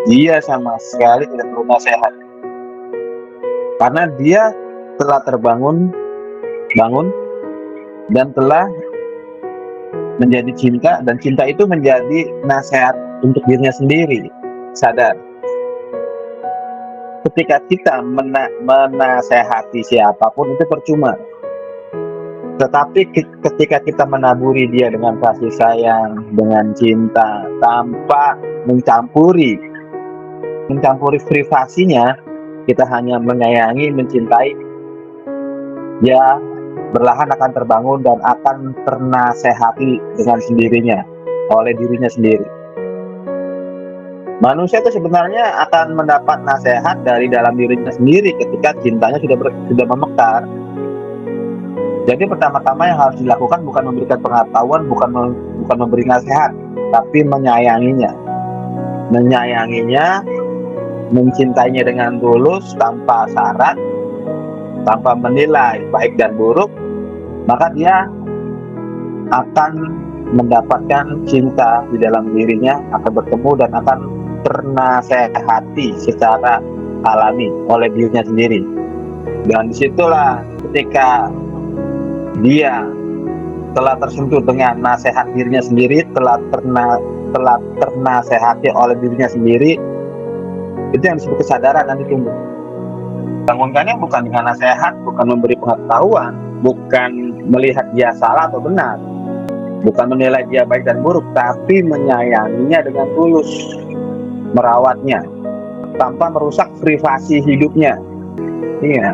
dia sama sekali tidak perlu nasihat, karena dia telah bangun dan telah menjadi cinta, dan cinta itu menjadi nasihat untuk dirinya sendiri. Sadar, ketika kita menasehati siapapun itu percuma. Tetapi ketika kita menaburi dia dengan kasih sayang, dengan cinta, tanpa mencampuri privasinya, kita hanya menyayangi, mencintai, dia berlahan akan terbangun dan akan ternasehati dengan sendirinya, oleh dirinya sendiri. Manusia itu sebenarnya akan mendapat nasihat dari dalam dirinya sendiri ketika cintanya sudah memekar. Jadi pertama-tama yang harus dilakukan bukan memberikan pengetahuan, bukan memberi nasihat, tapi menyayanginya, mencintainya dengan tulus, tanpa syarat, tanpa menilai baik dan buruk, maka dia akan mendapatkan cinta di dalam dirinya, akan bertemu dan akan ternasehati secara alami oleh dirinya sendiri. Dan disitulah ketika dia telah tersentuh dengan nasihat dirinya sendiri, telah ternasehati oleh dirinya sendiri, itu yang disebut kesadaran nanti tumbuh. Bangunkannya bukan dengan nasihat, bukan memberi pengetahuan, bukan melihat dia salah atau benar, bukan menilai dia baik dan buruk, tapi menyayanginya dengan tulus, merawatnya tanpa merusak privasi hidupnya. Iya.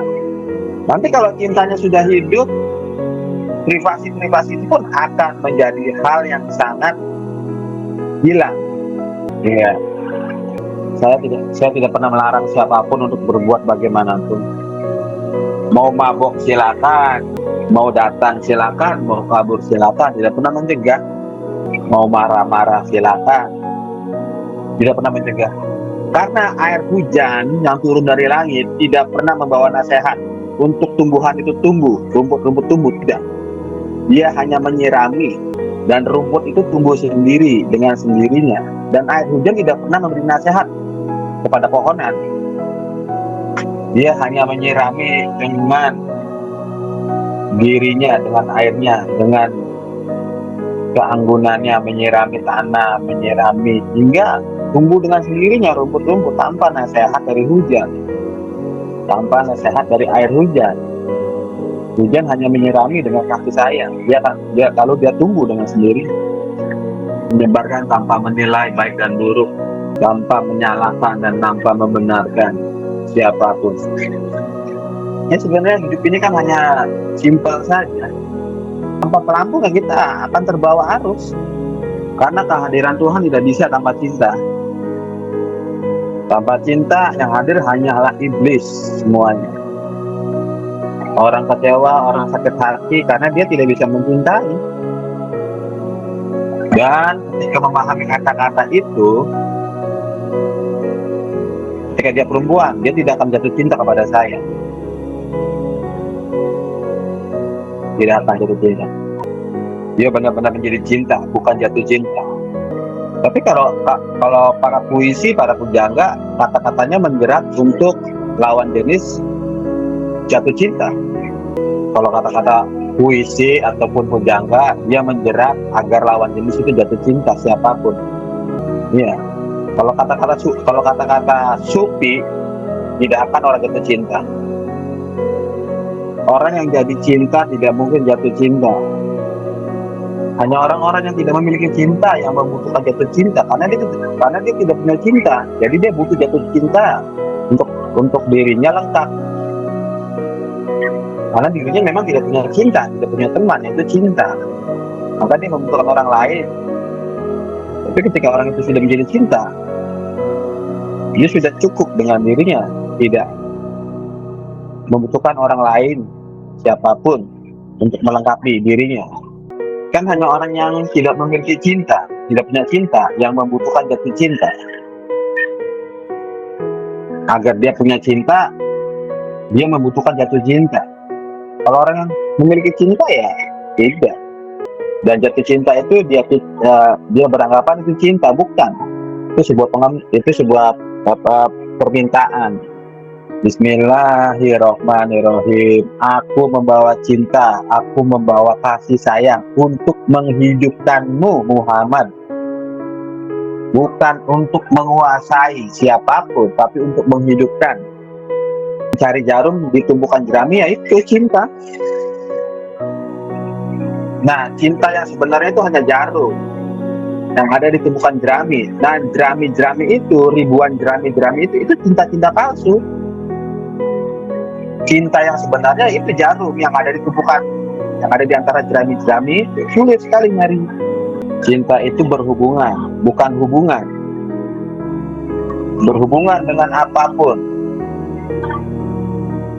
Nanti kalau cintanya sudah hidup, privasi itu pun akan menjadi hal yang sangat hilang. Iya. Saya tidak pernah melarang siapapun untuk berbuat bagaimanapun. Mau mabok silakan, mau datang silakan, mau kabur silakan, tidak pernah mencegah. Mau marah-marah silakan, tidak pernah mencegah. Karena air hujan yang turun dari langit tidak pernah membawa nasihat untuk tumbuhan itu tumbuh, rumput-rumput tumbuh, tidak. Dia hanya menyirami, dan rumput itu tumbuh sendiri dengan sendirinya. Dan air hujan tidak pernah memberi nasihat kepada pohonan. Dia hanya menyirami dengan dirinya, dengan airnya, dengan keanggunannya, menyirami tanah, menyirami, hingga tumbuh dengan sendirinya rumput-rumput tanpa nasihat dari hujan, tanpa nasihat dari air hujan. Hujan hanya menyirami dengan kasih sayang. Kalau dia tumbuh dengan sendiri, menyebarkan tanpa menilai baik dan buruk, tanpa menyalahkan dan tanpa membenarkan siapapun. Ya sebenarnya hidup ini kan hanya simpel saja. Tanpa pelampung ya kita akan terbawa arus. Karena kehadiran Tuhan tidak bisa tanpa cinta. Tanpa cinta yang hadir hanyalah iblis semuanya. Orang kecewa, orang sakit hati karena dia tidak bisa mencintai. Dan ketika memahami kata-kata itu, ketika dia perempuan, dia tidak akan jatuh cinta kepada saya. Tidak akan jatuh cinta. Dia benar-benar menjadi cinta, bukan jatuh cinta. Tapi kalau para puisi, para pujangga, kata-katanya menjerat untuk lawan jenis jatuh cinta. Kalau kata-kata puisi ataupun pujangga, dia menjerat agar lawan jenis itu jatuh cinta siapapun. Iya. Kalau kata-kata sufi, tidak akan orang jatuh cinta. Orang yang jadi cinta tidak mungkin jatuh cinta. Hanya orang-orang yang tidak memiliki cinta yang membutuhkan jatuh cinta, karena dia tidak punya cinta. Jadi dia butuh jatuh cinta untuk dirinya lengkap. Karena dirinya memang tidak punya cinta, tidak punya teman, yaitu cinta. Maka dia membutuhkan orang lain. Tapi ketika orang itu sudah menjadi cinta, dia sudah cukup dengan dirinya, tidak membutuhkan orang lain, siapapun, untuk melengkapi dirinya. Kan hanya orang yang tidak memiliki cinta, tidak punya cinta, yang membutuhkan jatuh cinta. Agar dia punya cinta, dia membutuhkan jatuh cinta. Kalau orang yang memiliki cinta ya tidak. Dan jatuh cinta itu dia beranggapan itu cinta, bukan. Itu sebuah apa, permintaan. Bismillahirrohmanirrohim. Aku membawa cinta, aku membawa kasih sayang untuk menghidupkanmu Muhammad. Bukan untuk menguasai siapapun, tapi untuk menghidupkan. Cari jarum di tumbukan jerami, ya itu cinta. Nah, cinta yang sebenarnya itu hanya jarum yang ada di tumbukan jerami. Dan jerami-jerami itu, ribuan jerami-jerami itu cinta-cinta palsu. Cinta yang sebenarnya itu jarum yang ada di tumbukan, yang ada di antara jerami-jerami. Sulit sekali nyari. Cinta itu berhubungan, bukan hubungan. Berhubungan dengan apapun.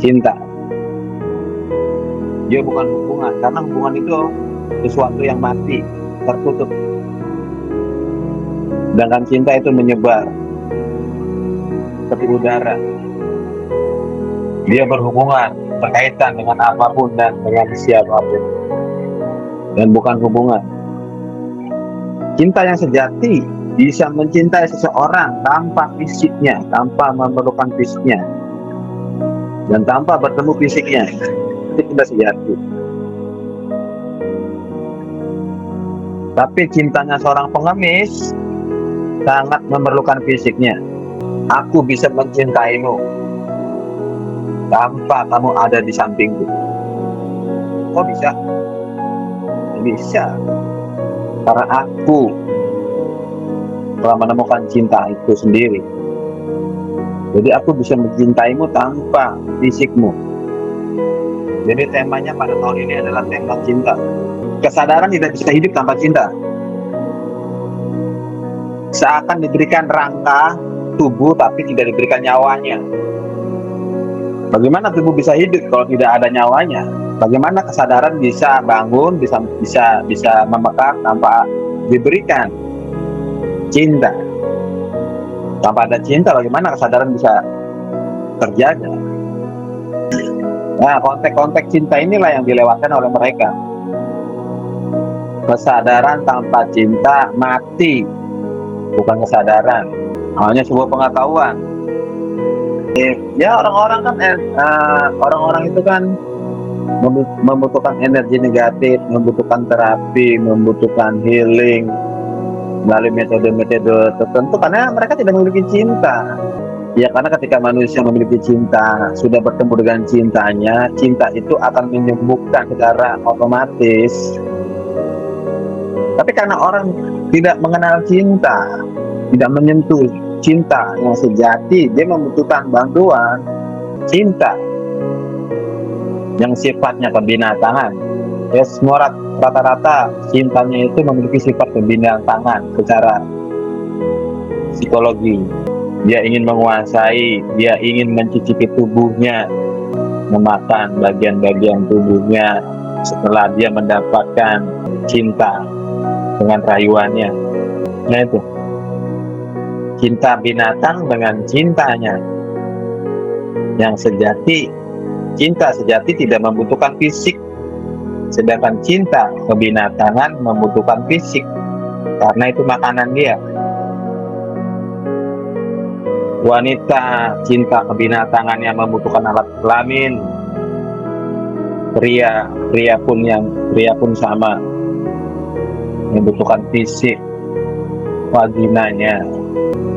Cinta. Dia bukan hubungan, karena hubungan itu sesuatu yang mati, tertutup. Sedangkan cinta itu menyebar seperti udara. Dia berhubungan, berkaitan dengan apapun dan dengan siapapun, dan bukan hubungan. Cinta yang sejati bisa mencintai seseorang tanpa fisiknya, tanpa memerlukan fisiknya, dan tanpa bertemu fisiknya. Itu cinta sejati. Tapi cintanya seorang pengemis sangat memerlukan fisiknya. Aku bisa mencintaimu tanpa kamu ada di sampingku. Kok bisa? Bisa. Karena aku telah menemukan cinta itu sendiri. Jadi aku bisa mencintaimu tanpa fisikmu. Jadi temanya pada tahun ini adalah tema cinta. Kesadaran tidak bisa hidup tanpa cinta. Seakan diberikan rangka tubuh tapi tidak diberikan nyawanya. Bagaimana tubuh bisa hidup kalau tidak ada nyawanya? Bagaimana kesadaran bisa bangun, bisa memekar tanpa diberikan cinta? Tanpa ada cinta, bagaimana kesadaran bisa terjaga? Nah, konteks-konteks cinta inilah yang dilewatkan oleh mereka. Kesadaran tanpa cinta mati, bukan kesadaran, hanya sebuah pengetahuan. Ya orang-orang kan orang-orang itu kan membutuhkan energi negatif, membutuhkan terapi, membutuhkan healing melalui metode-metode tertentu karena mereka tidak memiliki cinta. Ya karena ketika manusia memiliki cinta, sudah bertemu dengan cintanya, cinta itu akan menyembuhkan secara otomatis. Tapi karena orang tidak mengenal cinta, tidak menyentuh cinta yang sejati, dia membutuhkan bantuan cinta yang sifatnya pembinatangan. Ya semua rata-rata cintanya itu memiliki sifat pembinatangan secara psikologi. Dia ingin menguasai, dia ingin mencicipi tubuhnya, memakan bagian-bagian tubuhnya setelah dia mendapatkan cinta dengan rayuannya. Nah itu cinta binatang dengan cintanya yang sejati. Cinta sejati tidak membutuhkan fisik, sedangkan cinta kebinatangan membutuhkan fisik karena itu makanan dia. Wanita cinta kebinatangannya membutuhkan alat kelamin, pria pun sama, membutuhkan fisik, vaginanya.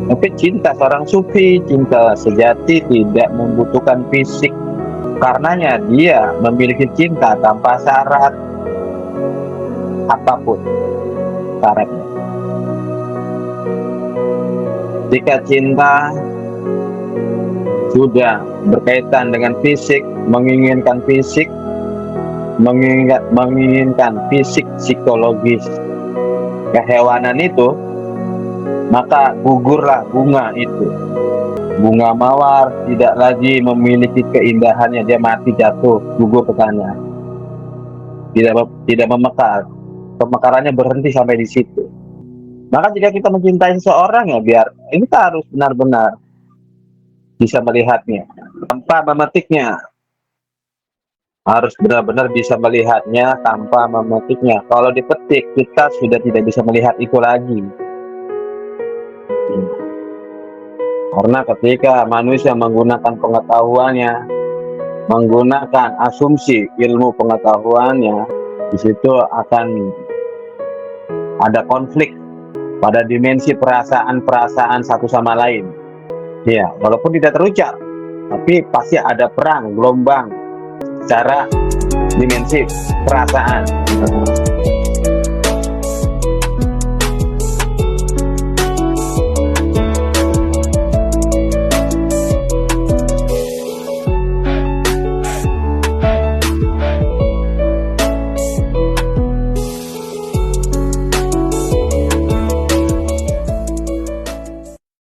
Tapi cinta seorang sufi, cinta sejati tidak membutuhkan fisik. Karenanya dia memiliki cinta tanpa syarat apapun syaratnya. Jika cinta sudah berkaitan dengan fisik, menginginkan fisik, menginginkan fisik psikologis kehewanan itu, maka gugurlah bunga itu. Bunga mawar tidak lagi memiliki keindahannya, dia mati, jatuh, gugur ke tanah. Tidak memekar. Pemekarannya berhenti sampai di situ. Maka jika kita mencintai seseorang, ya biar kita harus benar-benar bisa melihatnya tanpa memetiknya. Harus benar-benar bisa melihatnya tanpa memetiknya. Kalau dipetik, kita sudah tidak bisa melihat itu lagi. Karena ketika manusia menggunakan pengetahuannya, menggunakan asumsi ilmu pengetahuannya, di situ akan ada konflik pada dimensi perasaan-perasaan satu sama lain. Ya, walaupun tidak terucap, tapi pasti ada perang, gelombang secara dimensi perasaan.